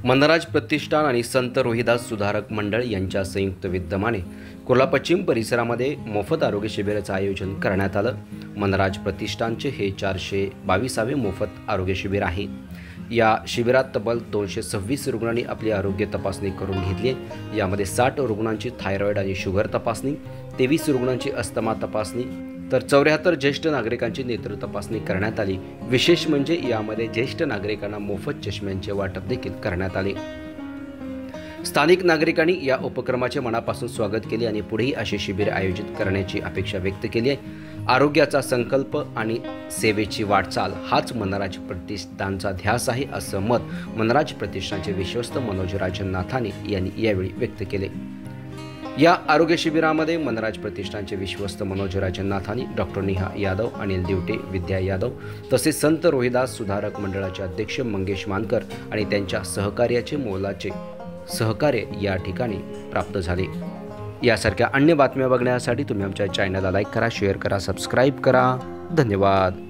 मनराज प्रतिष्ठान आणि संत रोहिदास सुधारक मंडळ यांच्या संयुक्त विद्यमाने कुर्ला पश्चिम परिसरामध्ये मोफत आरोग्य शिबिराचं आयोजन करण्यात आलं। मनराज प्रतिष्ठानचे हे 422वे मोफत आरोग्य शिबिर आहे। या शिबिरात तब्बल 226 रुग्णांनी आपली आरोग्य तपासणी करून घेतली। यामध्ये 60 रुग्णांची थायरॉइड आणि शुगर तपासणी, 23 रुग्णांची अस्थमा तपासणी, तर 74 ज्येष्ठ नागरिकांची नेत्र तपासणी करण्यात आली। विशेष म्हणजे यामध्ये ज्येष्ठ नागरिकांना मोफत चष्म्यांचे वाटप देखील करण्यात आले। स्थानिक नागरिकांनी या उपक्रमाचे मनापासून स्वागत केले आणि पुढेही असे शिबिर आयोजित करण्याची अपेक्षा व्यक्त केली आहे। आरोग्याचा संकल्प आणि सेवेची वाटचाल हाच मनराज प्रतिष्ठानचा ध्यास आहे, असं मत मनराज प्रतिष्ठानचे विश्वस्त मनोज राजनाथानी यांनी यावेळी व्यक्त केले। या आरोग्य शिबिरामध्ये मनराज प्रतिष्ठानचे विश्वस्त मनोज राजनाथानी, डॉक्टर नेहा यादव, अनिल दिवटे, विद्या यादव तसेच संत रोहिदास सुधारक मंडळाचे अध्यक्ष मंगेश मानकर आणि त्यांच्या सहकार्याचे मोलाचे सहकार्य या ठिकाणी प्राप्त झाले। यासारख्या अन्य बातम्या बघण्यासाठी तुम्ही आमच्या चॅनलला लाईक करा, शेअर करा, सबस्क्राईब करा। धन्यवाद।